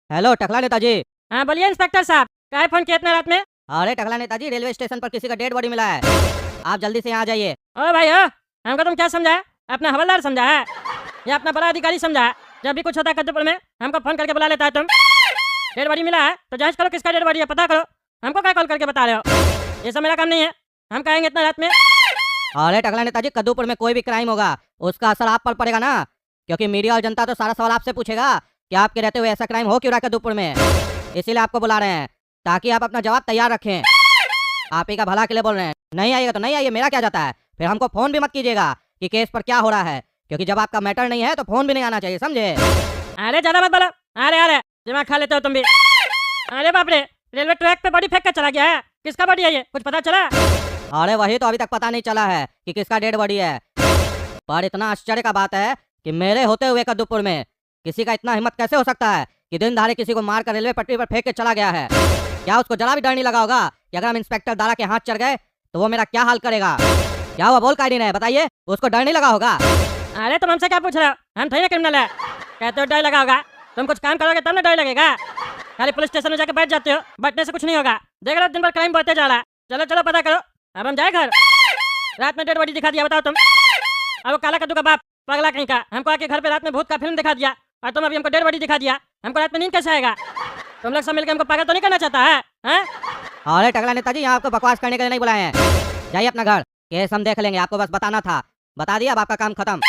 Hello टकला नेताजी। हाँ बोलिए इंस्पेक्टर साहब, काहे फोन किया इतना रात में? अरे टकला नेताजी, रेलवे स्टेशन पर किसी का डेड बॉडी मिला है, आप जल्दी से यहाँ आ जाइए। ओ भाई हो, हमको तुम क्या समझा है? अपना हवलदार समझा है या अपना बड़ा अधिकारी समझा है? जब भी कुछ होता है कद्दूपुर में हमको फोन करके बुला लेता है तुम। डेड बॉडी मिला है तो जांच करो किसका डेड बॉडी है, पता करो। हमको क्या कॉल करके बता रहे हो? ये सब मेरा काम नहीं है, हम कहेंगे इतना रात में। अरे टकला नेताजी, कद्दूपुर में कोई भी क्राइम होगा उसका असर आप पर पड़ेगा ना, क्योंकि मीडिया और जनता तो सारा सवाल आपसे पूछेगा कि आपके रहते हुए ऐसा क्राइम हो क्यों रहा है कद्दूपुर में। इसीलिए आपको बुला रहे हैं ताकि आप अपना जवाब तैयार रखें। आप ही का भला के लिए बोल रहे हैं। नहीं आइएगा तो नहीं आइए, मेरा क्या जाता है। फिर हमको फोन भी मत कीजिएगा कि केस पर क्या हो रहा है, क्योंकि जब आपका मैटर नहीं है तो फोन भी नहीं आना चाहिए, समझे? अरे ज्यादा मत बोलो। अरे दिमाग खा लेते हो तुम भी। अरे बाप रे, रेलवे ट्रैक पे बॉडी फेंक कर चला गया है। किसका बॉडी है ये, कुछ पता चला? अरे वही तो अभी तक पता नहीं चला है कि किसका डेड बॉडी है। पर इतना आश्चर्य का बात है कि मेरे होते हुए कद्दूपुर में किसी का इतना हिम्मत कैसे हो सकता है कि दिन दहाड़े किसी को मारकर रेलवे पटरी पर फेंक के चला गया है। क्या उसको जरा भी डर नहीं लगा होगा कि अगर हम इंस्पेक्टर दारा के हाथ चढ़ गए तो वो मेरा क्या हाल करेगा? क्या हुआ, बोल कायदी है, बताइए। उसको डर नहीं लगा होगा? अरे तुम हमसे क्या पूछ रहे हो? हम थोड़ी ना क्रिमिनल है, कहते हो डर लगा होगा। तुम कुछ काम करोगे तब ना डर लगेगा। खाली पुलिस स्टेशन में जाके बैठ जाते हो, बैठने से कुछ नहीं होगा। देख रहे हो दिन भर क्राइम बढ़ते जा रहा है। चलो चलो पता करो, अब हम जाए घर। रात में डेड बॉडी दिखा दिया, बताओ तुम। अब वो काला कद्दू का बाप पगला कहीं का हमको आके घर पे रात में भूत का फिल्म दिखा दिया, और तुम अभी हमको डेड बॉडी दिखा दिया। हमको रात में नींद कैसे आएगा? तुम लोग सब मिलकर हमको पागल तो नहीं करना चाहता है, हैं? अरे टकला नेताजी, यहाँ आपको बकवास करने के लिए नहीं बुलाए हैं। जाइए अपना घर, केस हम देख लेंगे। आपको बस बताना था, बता दिया, अब आपका काम खत्म।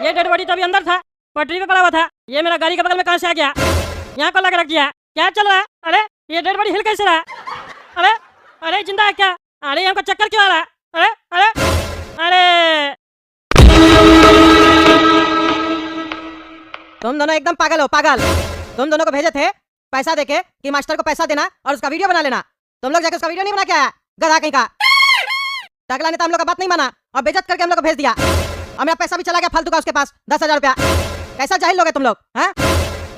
ये डेड बॉडी तो अभी अंदर था, पटरी पे पड़ा हुआ था। ये मेरा गाड़ी के बगल में कहाँ से आ गया? यहाँ को लगा रख दिया। क्या चल रहा है? अरे ये डेड बॉडी हिल कैसे रहा है? अरे अरे जिंदा है क्या? अरे हमको चक्कर क्यों आ रहा है? अरे अरे अरे तुम दोनों एकदम पागल हो, पागल। तुम दोनों को भेजे थे पैसा देके कि मास्टर को पैसा देना और उसका वीडियो बना लेना। तुम लोग जाके उसका वीडियो नहीं बना के आया, गधा कहीं का। टकला ने तो हम लोग का बात नहीं माना और बेइज्जत करके हम लोग को भेज दिया, और मेरा पैसा भी चला गया फालतू का उसके पास 10,000 रुपया। कैसा जाहिल लोग है तुम लोग, हैं?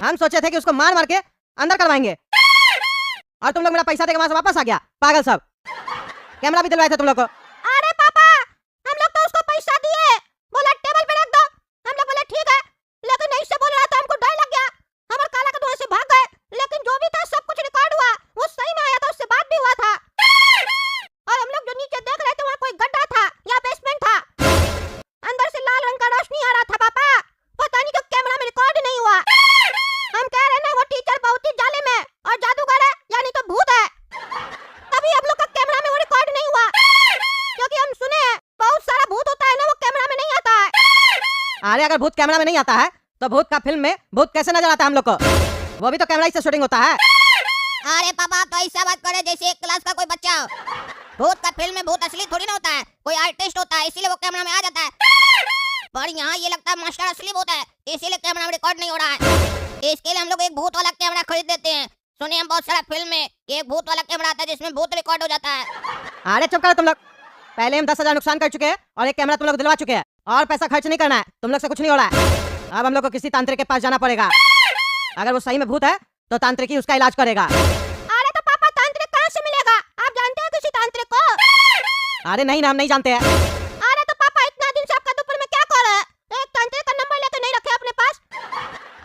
हम सोचे थे कि उसको मार मार के अंदर करवाएंगे, और तुम लोग मेरा पैसा देके वहां से वापस आ गया, पागल सब। कैमरा भी दिलवाए थे तुम लोग को। अरे पापा, हम लोग तो उसको पैसा दिए, बोला टेबल पे रख दो। हम लोग बोले ठीक है, लेकिन नहीं से बोल रहा था, हमको डर लग गया। हमारे काला का से भाग गए, लेकिन जो भी था सब कुछ रिकॉर्ड हुआ, वो सही में आया था, उससे बात भी हुआ था। और हम लोग जो नीचे देख रहे थे वहाँ कोई गड्ढा था या बेसमेंट था, अंदर से लाल रंग का रोशनी आ रहा था पापा। पता नहीं क्यों कैमरा में रिकॉर्ड नहीं हुआ। हम कह रहे ना वो टीचर बहुत ही जालिम है और जादूगर है, यानी तो भूत है। तभी हम लोग का कैमरा में वो रिकॉर्ड नहीं हुआ, क्योंकि हम सुने हैं बहुत सारा भूत होता है ना, वो कैमरा में नहीं आता है। अरे अगर भूत कैमरा में नहीं आता है तो भूत का फिल्म में भूत कैसे नजर आता है हम लोग को? वो भी तो कैमरा से शूटिंग होता है। अरे पापा तो ऐसा बात करे जैसे एक क्लास का कोई बच्चा हो। भूत का फिल्म में भूत असली थोड़ी ना होता है, कोई आर्टिस्ट होता है, इसीलिए वो कैमरा में आ जाता है। पर यहाँ ये लगता है मास्टर असली भूत है, इसीलिए कैमरा में रिकॉर्ड नहीं हो रहा है। इसके लिए हम लोग एक भूत वाला कैमरा खरीद देते हैं। सुनिए हम बहुत सारा फिल्म में एक भूत वाला कैमरा आता है जिसमें भूत रिकॉर्ड हो जाता है। अरे चुप करो तुम लोग। पहले हम 10,000 नुकसान कर चुके हैं और एक कैमरा तुम लोग दिलवा चुके हैं, और पैसा खर्च नहीं करना है, तुम लोग से कुछ नहीं हो रहा है। अब हम लोग को किसी तांत्रिक के पास जाना पड़ेगा। अगर वो सही में भूत है तो तांत्रिक ही उसका इलाज करेगा। अरे तो पापा तांत्रिक कहाँ से मिलेगा? आप जानते हैं किसी तांत्रिक को? अरे नहीं ना, हम नहीं जानते हैं। अरे तो पापा इतना दिन से आप कद्दूपुर में क्या कर रहे हैं? एक तांत्रिक का नंबर लेके नहीं रखे अपने पास।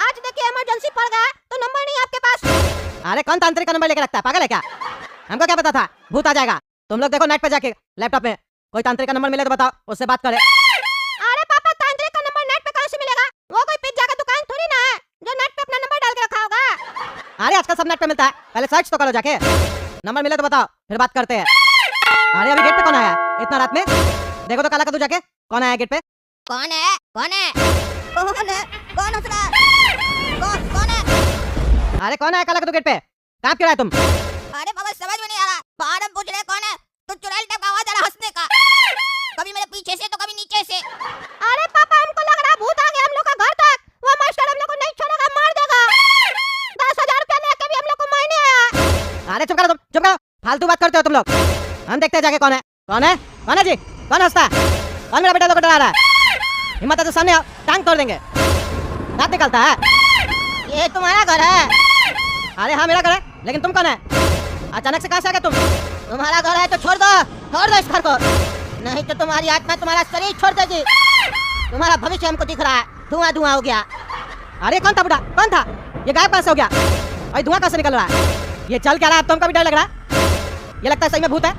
आज देखिए इमरजेंसी पड़ गया तो नंबर नहीं आपके पास। अरे कौन तांत्रिक का नंबर लेके रखता है, पागल है क्या? हमको क्या पता था भूत आ जाएगा? तुम लोग देखो नेट पे जाके, लैपटॉप में कोई तांत्रिक का नंबर मिले तो बताओ, उससे बात करें। अरे पापा तांत्रिक का नंबर नेट पे कहाँ से मिलेगा? वो कोई पिज्जा का दुकान थोड़ी ना है जो नेट पे अपना नंबर डाल के रखा होगा। अरे आजकल सब नेट पे मिलता है, पहले सर्च तो करो जाके। नंबर मिले तो बताओ, फिर बात करते हैं। अरे अभी गेट पे कौन आया इतना रात में? देखो तो काला कद्दू जाके, कौन आया गेट पे? कौन है? कौन है? कौन है? कौन हंस रहा है? कौन है? अरे कौन आया काला कद्दू गेट पे? कहाँ क्यों आया तुम? अरे बाबा समझ में नहीं आ रहा। बाहर हम पूछ रहे कौन है तो चुड़ैल टाइप का आवाज आ रहा हंसने का, कभी मेरे पीछे से तो कभी नीचे से। अरे पापा हमको लग रहा भूत आ गया हम लोग का घर तक। वो मास्टर हम लोग को नहीं छोड़ेगा, मार देगा। 10,000 रुपया लेके भी हम लोग को मारने आया। अरे चुप करो तुम, चुप करो, फालतू बात करते हो तुम लोग। हम देखते हैं जाके कौन है। कौन है? कौन है जी? कौन हंसता है? कौन मेरा बेटा लोग को डरा रहा है? हिम्मत है तो सामने आओ, टांग तोड़ देंगे। दांत निकलता है। ये तुम्हारा घर है? अरे हाँ मेरा घर है, लेकिन तुम कौन है? अचानक से कहाँ से आ गए तुम? तुम्हारा घर है तो छोड़ दो इस घर को, नहीं तो तुम्हारी आत्मा तुम्हारा शरीर छोड़ देगी। तुम्हारा भविष्य हमको दिख रहा है, धुआं धुआं हो गया। अरे कौन था बुढ़ा, कौन था? ये गायब कहाँ से हो गया? अरे धुआं कहाँ से निकल रहा है? ये चल क्या रहा है? अब तुमको भी डर लग रहा है? ये लगता है सही में भूत है।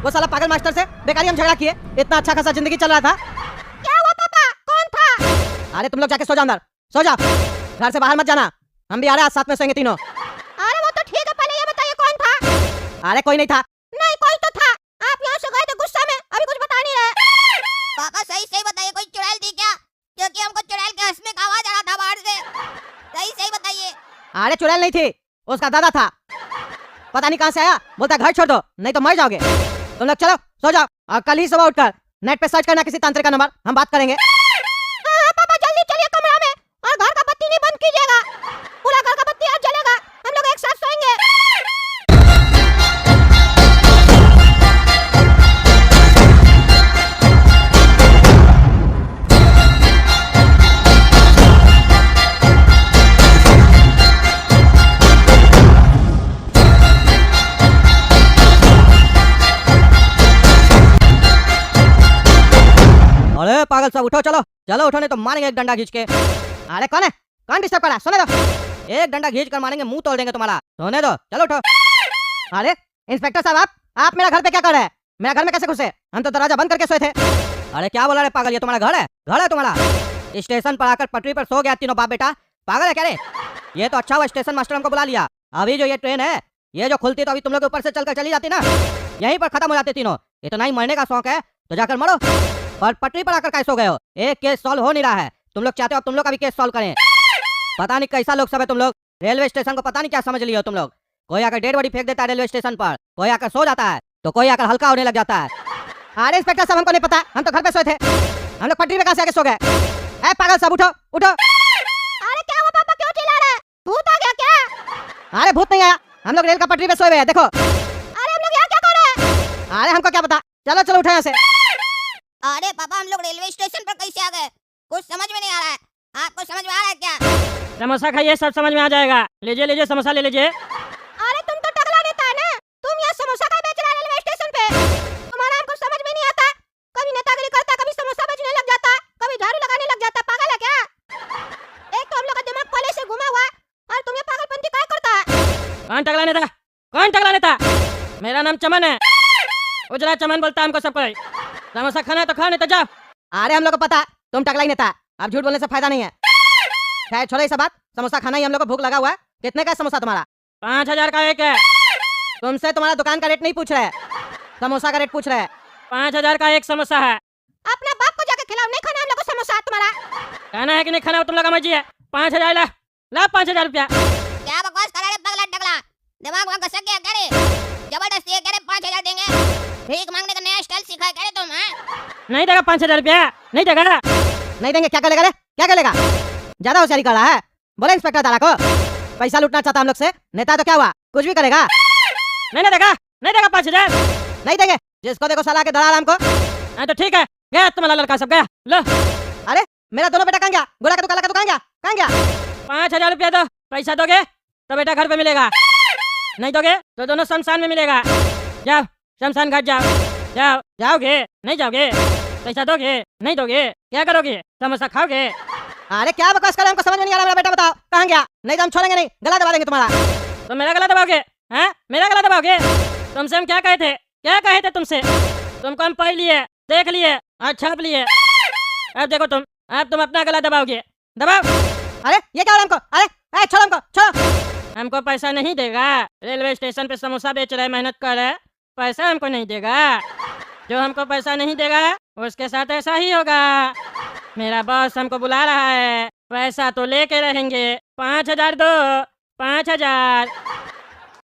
वो साला पागल मास्टर से बेकारी हम झगड़ा किए, इतना अच्छा खासा जिंदगी चल रहा था। क्या हुआ पापा? कौन था? अरे तुम लोग जाके सो जाओ अंदर, सो जाओ, घर से बाहर मत जाना। हम भी आ रहे हैं, आज साथ में सोएंगे तीनों। अरे वो तो ठीक है, पहले ये बताइए कौन था? अरे कोई नहीं था। नहीं कोई तो था। आप यहाँ से गए थे गुस्सा में, अभी कुछ बता नहीं रहे। पापा सही सही बताइए, कोई चुड़ैल थी क्या? क्योंकि हमको चुड़ैल के हंसने का आवाज आ रहा था बाहर से। सही सही बताइए। अरे चुड़ैल नहीं थी, उसका दादा था। पता नहीं कहाँ से आया, बोलता घर छोड़ दो नहीं तो मर जाओगे। तुम लोग चलो सो जाओ, और कल ही सुबह उठकर नेट पे सर्च करना किसी तांत्रिक का नंबर, हम बात करेंगे। हाँ पापा जल्दी चलिए कमरा में, और घर का बत्ती नहीं बंद कीजिएगा। पूरा घर का बत्ती आज जलेगा, हम लोग एक साथ सोएंगे। अरे पागल सब उठो, चलो चलो उठो नहीं तो मारेंगे एक डंडा खींच के। अरे कौन है, कौन डिस्टर्ब कर रहा है? सोने दो, एक डंडा खींच कर मारेंगे, मुंह तोड़ देंगे तुम्हारा। सोने दो, चलो उठो। अरे इंस्पेक्टर साहब, आप मेरा घर पे क्या कर रहे हैं? मेरा घर में कैसे घुसे? हम तो दरवाजा बंद करके सोए थे। अरे क्या बोला रे पागल, ये तुम्हारा घर है? घर है तुम्हारा? स्टेशन पर आकर पटरी पर सो गया तीनों बाप बेटा, पागल है क्या रे? ये तो अच्छा हुआ स्टेशन मास्टर हमको बुला लिया। अभी जो ये ट्रेन है, ये जो खुलती तो अभी तुम लोग ऊपर से चलकर चली जाती ना, यहीं पर खत्म हो जाते तीनों। इतना ही मरने का शौक है तो जाकर मरो, और पटरी पर आकर कैसे हो गए हो? एक केस सॉल्व हो नहीं रहा है, तुम लोग चाहते हो अब तुम लोग का भी केस सॉल्व करें। पता नहीं कैसा लोग सब है तुम लोग, रेलवे स्टेशन को पता नहीं क्या समझ लियो तुम लोग। कोई आकर डेड बॉडी फेंक देता है रेलवे स्टेशन पर, कोई आकर सो जाता है, तो कोई आकर हल्का होने लग जाता है। अरे इंस्पेक्टर साहब हमको नहीं पता, हम तो घर पे सोए थे, हम लोग पटरी पे कहाँ से आके सो गए? ए पागल सब उठो उठो। अरे क्या हुआ पापा, क्यों चिल्ला रहे हैं? भूत आ गया क्या? अरे भूत नहीं आया, हम लोग रेल का पटरी पे सोए हुए हैं, देखो। अरे हम लोग यहाँ क्या कर रहे हैं? अरे हमको क्या पता, चलो चलो उठो यहाँ से। अरे पापा हम लोग रेलवे स्टेशन पर कैसे आ गए? कुछ समझ में नहीं आ रहा है, आपको समझ में आ रहा है क्या? समोसा खाइए, सब समझ में आ जाएगा। लीजिए लीजिए समोसा ले लीजिए। अरे तुम तो टकला नेता है ना, तुम यहाँ समोसा का बेच रहा है रेलवे स्टेशन पे? तुम्हारा हमको समझ में नहीं आता, कभी नेतागिरी करता, कभी समोसा बेचने लग जाता, कभी झाड़ू लगाने लग जाता, पागल है क्या? एक तो हम लोग का दिमाग पहले से घुमा हुआ है, और तुम ये पागलपंती क्या करता है? कौन टकला नेता? कौन टकला नेता? मेरा नाम चमन है, उजला चमन बोलता है हमको सब कोई। समोसा खाना है तो खा, नहीं तो जाओ। अरे हम लोग को पता है तुम टकला ही नेता, अब झूठ बोलने से फायदा नहीं है। खैर छोड़ो ये सब बात, समोसा खाना ही हम लोग को भूख लगा हुआ है। कितने का है समोसा तुम्हारा? 5000 का एक है। तुमसे तुम्हारा दुकान का रेट नहीं पूछ रहे, समोसा का रेट पूछ रहे। 5000 का एक समोसा है। अपना बाप को जाके खिलाओ, नहीं खाना हम लोग को समोसा तुम्हारा। खाना है कि नहीं खाना, वो तुम लोग का मर्जी है। 5000 ला, ला 5000 रुपया। क्या बकवास कर रहा है पगला टकला? दिमाग वहाँ घसक गया क्या रे? जबरदस्ती है क्या रे? 5000 देंगे? भीख मांगने का नया स्टाइल सीखा है क्या रे तुम? हैं? नहीं देगा 5000 रुपया, नहीं देगा। नहीं देंगे क्या करेगा रे, क्या करेगा? ज्यादा होशियारी कर रहा है। बोले इंस्पेक्टर दादा को पैसा लूटना चाहता हम लोग से, नेता तो क्या हुआ, कुछ भी करेगा। नहीं देगा, नहीं देगा 5000। नहीं देंगे, जिसको देखो सलाह के धड़ा हमको। हाँ तो ठीक है, गया तुम्हारा लड़का सब गया। लो अरे मेरा दोनों बेटा कहाँ गया? गोरा का तो काला का तो कहाँ गया? कहाँ गया? 5000 रुपया दो, पैसा दोगे तो बेटा घर पे मिलेगा, नहीं दोगे तो दोनों शमशान में मिलेगा। जाओ शमशान घाट जाओ, जाओ। जाओगे नहीं जाओगे? पैसा दोगे नहीं दोगे? क्या करोगे? समोसा खाओगे? अरे क्या बकवास कर रहे हो, हमको समझ में नहीं आ रहा। मेरा बेटा बताओ कहाँ गया? नहीं तो हम छोड़ेंगे नहीं, गला दबा देंगे तुम्हारा। तो मेरा गला दबाओगे? हैं, मेरा गला दबाओगे? तुमसे हम क्या कहे थे, क्या कहे थे तुमसे? तुमको हम पढ़ लिए, देख लिए और छाप लिए। अब देखो तुम, अब तुम अपना गला दबाओगे, दबाओ। अरे ये क्या हो रहा है हमको? अरे छोड़ो हमको, छोड़ो। हमको पैसा नहीं देगा। रेलवे स्टेशन पे समोसा बेच रहे, मेहनत कर रहे, पैसा हमको नहीं देगा। जो हमको पैसा नहीं देगा उसके साथ ऐसा ही होगा। मेरा बॉस हमको बुला रहा है, पैसा तो लेके रहेंगे। 5000 दो, 5000।